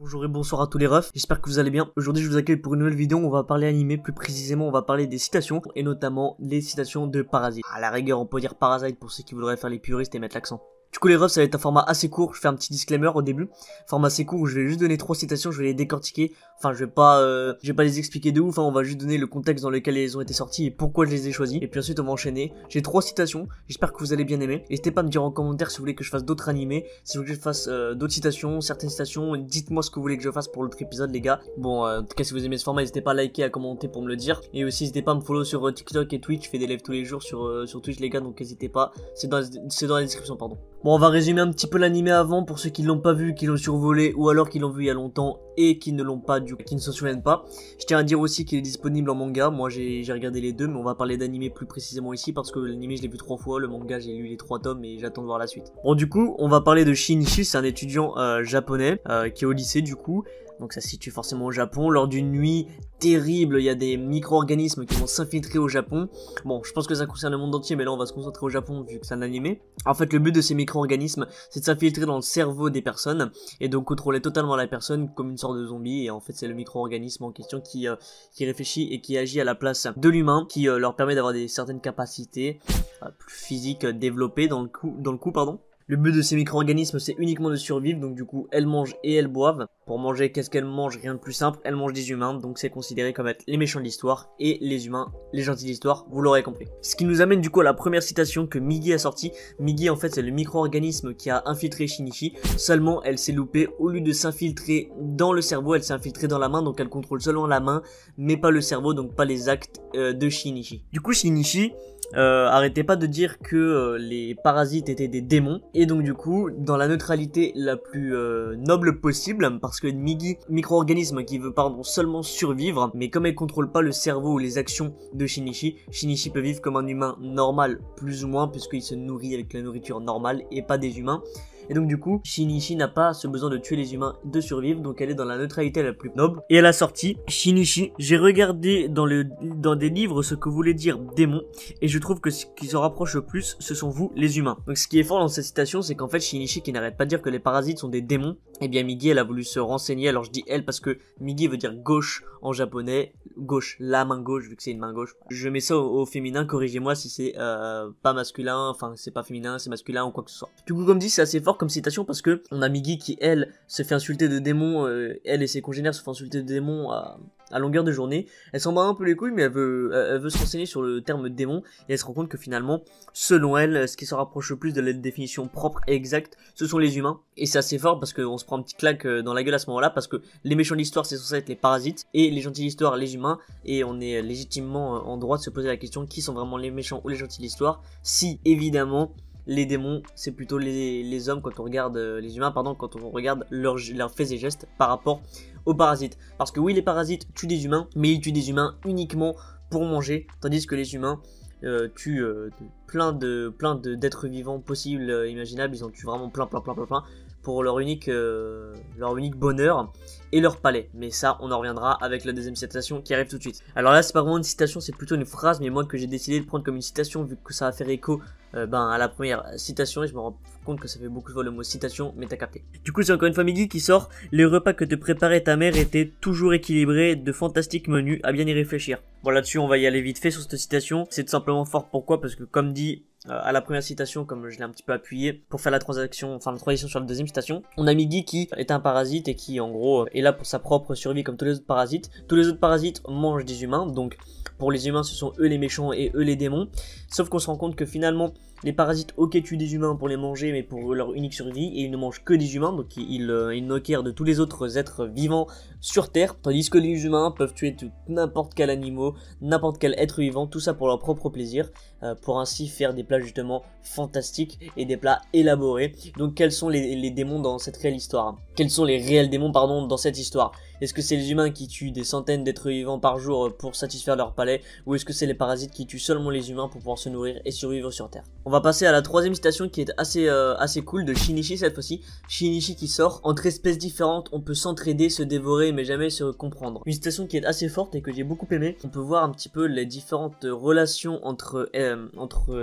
Bonjour et bonsoir à tous les refs, j'espère que vous allez bien. Aujourd'hui je vous accueille pour une nouvelle vidéo, on va parler animé, plus précisément on va parler des citations, et notamment les citations de Parasite. À la rigueur on peut dire Parasite pour ceux qui voudraient faire les puristes et mettre l'accent. Du coup les refs, ça va être un format assez court, je fais un petit disclaimer au début. Format assez court où je vais juste donner 3 citations, je vais les décortiquer. Enfin je vais pas les expliquer de ouf, hein, on va juste donner le contexte dans lequel elles ont été sorties et pourquoi je les ai choisis. Et puis ensuite on va enchaîner. J'ai 3 citations, j'espère que vous allez bien aimer. N'hésitez pas à me dire en commentaire si vous voulez que je fasse d'autres animés, si vous voulez que je fasse d'autres citations, certaines citations. Dites-moi ce que vous voulez que je fasse pour l'autre épisode les gars. Bon en tout cas si vous aimez ce format, n'hésitez pas à liker, à commenter pour me le dire. Et aussi n'hésitez pas à me follow sur TikTok et Twitch, je fais des lives tous les jours sur Twitch les gars, donc n'hésitez pas, c'est dans la description pardon. Bon on va résumer un petit peu l'animé avant pour ceux qui l'ont pas vu, qui l'ont survolé ou alors qui l'ont vu il y a longtemps et qui ne l'ont pas qui ne se souviennent pas. Je tiens à dire aussi qu'il est disponible en manga, moi j'ai regardé les deux mais on va parler d'animé plus précisément ici parce que l'animé je l'ai vu 3 fois, le manga j'ai lu les 3 tomes et j'attends de voir la suite. Bon du coup on va parler de Shinichi, c'est un étudiant japonais qui est au lycée du coup. Donc ça se situe forcément au Japon. Lors d'une nuit terrible, il y a des micro-organismes qui vont s'infiltrer au Japon. Bon, je pense que ça concerne le monde entier, mais là on va se concentrer au Japon vu que c'est un animé. En fait, le but de ces micro-organismes, c'est de s'infiltrer dans le cerveau des personnes et donc contrôler totalement la personne comme une sorte de zombie. Et en fait, c'est le micro-organisme en question qui réfléchit et qui agit à la place de l'humain, qui leur permet d'avoir certaines capacités plus physiques développées dans le coup, pardon. Le but de ces micro-organismes c'est uniquement de survivre, donc du coup elles mangent et elles boivent. Pour manger, qu'est-ce qu'elles mangent? Rien de plus simple, elles mangent des humains, donc c'est considéré comme être les méchants de l'histoire, et les humains, les gentils de l'histoire, vous l'aurez compris. Ce qui nous amène du coup à la première citation que Migi a sortie. Migi en fait c'est le micro-organisme qui a infiltré Shinichi, seulement elle s'est loupée, au lieu de s'infiltrer dans le cerveau, elle s'est infiltrée dans la main, donc elle contrôle seulement la main, mais pas le cerveau, donc pas les actes de Shinichi. Du coup Shinichi arrêtez pas de dire que les parasites étaient des démons, et donc du coup dans la neutralité la plus noble possible, parce que Migi, micro-organisme qui veut seulement survivre, mais comme elle contrôle pas le cerveau ou les actions de Shinichi, Shinichi peut vivre comme un humain normal plus ou moins puisqu'il se nourrit avec la nourriture normale et pas des humains. Et donc du coup, Shinichi n'a pas ce besoin de tuer les humains, de survivre, donc elle est dans la neutralité la plus noble. Et elle a sorti Shinichi, j'ai regardé dans des livres ce que voulait dire démon, et je trouve que ce qui se rapproche le plus, ce sont vous, les humains. Donc ce qui est fort dans cette citation, c'est qu'en fait Shinichi qui n'arrête pas de dire que les parasites sont des démons, et bien Migi elle a voulu se renseigner, alors je dis elle parce que Migi veut dire gauche en japonais, gauche, la main gauche vu que c'est une main gauche. Je mets ça au féminin, corrigez-moi si c'est pas masculin, enfin c'est pas féminin, c'est masculin ou quoi que ce soit. Du coup comme dit c'est assez fort comme citation parce que on a Migi qui elle se fait insulter de démons, elle et ses congénères se font insulter de démons à longueur de journée. Elle s'en bat un peu les couilles mais elle veut se renseigner sur le terme démon et elle se rend compte que finalement selon elle ce qui se rapproche le plus de la définition propre et exacte ce sont les humains. Et c'est assez fort parce qu'on se prend un petit claque dans la gueule à ce moment là parce que les méchants de l'histoire c'est censé être les parasites et les gentils de l'histoire les humains, et on est légitimement en droit de se poser la question qui sont vraiment les méchants ou les gentils de l'histoire, si évidemment les démons c'est plutôt les hommes quand on regarde les humains pardon, quand on regarde leurs faits et gestes par rapport aux parasites. Parce que oui les parasites tuent des humains mais ils tuent des humains uniquement pour manger, tandis que les humains tuent plein d'êtres vivants possibles, imaginables, ils en tuent vraiment plein pour leur unique bonheur et leur palais. Mais ça, on en reviendra avec la deuxième citation qui arrive tout de suite. Alors là, c'est pas vraiment une citation, c'est plutôt une phrase, mais moi que j'ai décidé de prendre comme une citation vu que ça va faire écho à la première citation, et je me rends compte que ça fait beaucoup de fois le mot citation, mais t'as capté. Du coup, c'est encore une fois Migi qui sort. Les repas que te préparait ta mère étaient toujours équilibrés, de fantastiques menus, à bien y réfléchir. Bon, là-dessus, on va y aller vite fait sur cette citation. C'est tout simplement fort. Pourquoi? Parce que comme dit à la première citation, comme je l'ai un petit peu appuyé pour faire la transition sur la deuxième citation, on a Migi qui est un parasite et qui en gros est là pour sa propre survie comme tous les autres parasites. Tous les autres parasites mangent des humains, donc pour les humains ce sont eux les méchants et eux les démons, sauf qu'on se rend compte que finalement les parasites tuent des humains pour les manger mais pour leur unique survie, et ils ne mangent que des humains, donc ils n'acquièrent de tous les autres êtres vivants sur Terre, tandis que les humains peuvent tuer n'importe quel animal, n'importe quel être vivant, tout ça pour leur propre plaisir, pour ainsi faire des plats justement fantastiques et des plats élaborés. Donc quels sont les démons dans cette réelle histoire? Quels sont les réels démons dans cette histoire? Est-ce que c'est les humains qui tuent des centaines d'êtres vivants par jour pour satisfaire leur palais, ou est-ce que c'est les parasites qui tuent seulement les humains pour pouvoir se nourrir et survivre sur Terre? On va passer à la troisième citation qui est assez cool de Shinichi cette fois-ci. Shinichi qui sort: entre espèces différentes, on peut s'entraider, se dévorer, mais jamais se comprendre. Une citation qui est assez forte et que j'ai beaucoup aimé. On peut voir un petit peu les différentes relations entre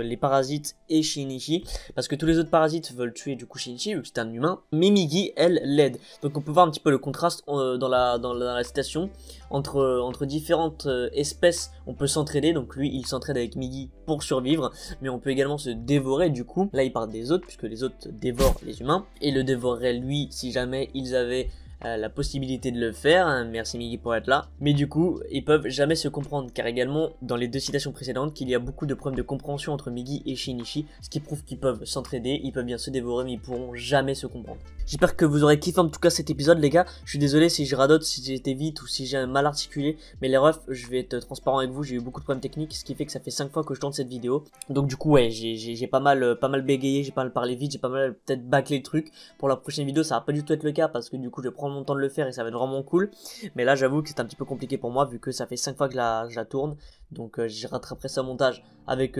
les parasites et Shinichi, parce que tous les autres parasites veulent tuer du coup Shinichi vu que c'est un humain, mais Migi elle l'aide. Donc on peut voir un petit peu le contraste dans la citation entre différentes espèces. On peut s'entraider, donc lui il s'entraide avec Migi pour survivre, mais on peut également se dévorer. Du coup là il parle des autres puisque les autres dévorent les humains et le dévoreraient lui si jamais ils avaient la possibilité de le faire, hein. Merci Migi pour être là. Mais du coup, ils peuvent jamais se comprendre, car également, dans les deux citations précédentes, qu'il y a beaucoup de problèmes de compréhension entre Migi et Shinichi, ce qui prouve qu'ils peuvent s'entraider, ils peuvent bien se dévorer, mais ils pourront jamais se comprendre. J'espère que vous aurez kiffé en tout cas cet épisode, les gars. Je suis désolé si je radote, si j'ai été vite ou si j'ai mal articulé, mais les refs, je vais être transparent avec vous, j'ai eu beaucoup de problèmes techniques, ce qui fait que ça fait 5 fois que je tourne cette vidéo. Donc du coup, ouais, j'ai pas mal bégayé, j'ai pas mal parlé vite, j'ai pas mal peut-être bâclé le truc. Pour la prochaine vidéo, ça va pas du tout être le cas, parce que du coup, je vais prendre mon temps de le faire et ça va être vraiment cool. Mais là, j'avoue que c'est un petit peu compliqué pour moi, vu que ça fait 5 fois que je la tourne. Donc je rattraperai ça au montage avec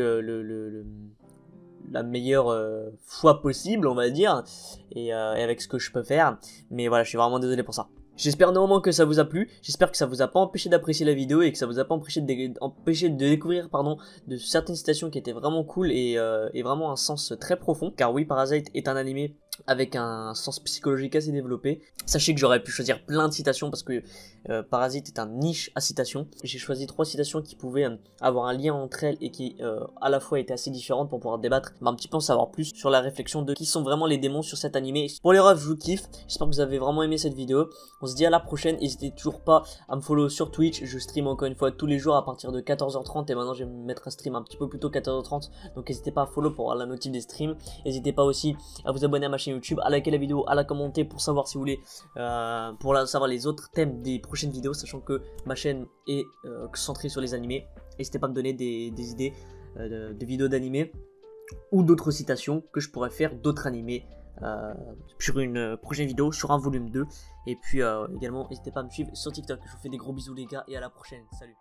la meilleure fois possible, on va dire, et avec ce que je peux faire. Mais voilà, je suis vraiment désolé pour ça. J'espère néanmoins que ça vous a plu, j'espère que ça vous a pas empêché d'apprécier la vidéo et que ça vous a pas empêché de découvrir de certaines citations qui étaient vraiment cool et vraiment un sens très profond. Car oui, Parasite est un animé avec un sens psychologique assez développé. Sachez que j'aurais pu choisir plein de citations parce que Parasite est un niche à citations. J'ai choisi 3 citations qui pouvaient avoir un lien entre elles et qui à la fois étaient assez différentes pour pouvoir débattre, un petit peu en savoir plus sur la réflexion de qui sont vraiment les démons sur cet animé. Pour les refs, je vous kiffe, j'espère que vous avez vraiment aimé cette vidéo. On se dit à la prochaine, n'hésitez toujours pas à me follow sur Twitch, je stream encore une fois tous les jours à partir de 14h30 et maintenant je vais me mettre un stream un petit peu plus tôt 14h30, donc n'hésitez pas à follow pour avoir la notif des streams. N'hésitez pas aussi à vous abonner à ma chaîne YouTube, à liker la vidéo, à la commenter pour savoir si vous voulez, savoir les autres thèmes des prochaines vidéos, sachant que ma chaîne est centrée sur les animés. N'hésitez pas à me donner des idées de vidéos d'animés ou d'autres citations que je pourrais faire d'autres animés sur une prochaine vidéo, sur un volume 2. Et puis également n'hésitez pas à me suivre sur TikTok. Je vous fais des gros bisous les gars et à la prochaine, salut.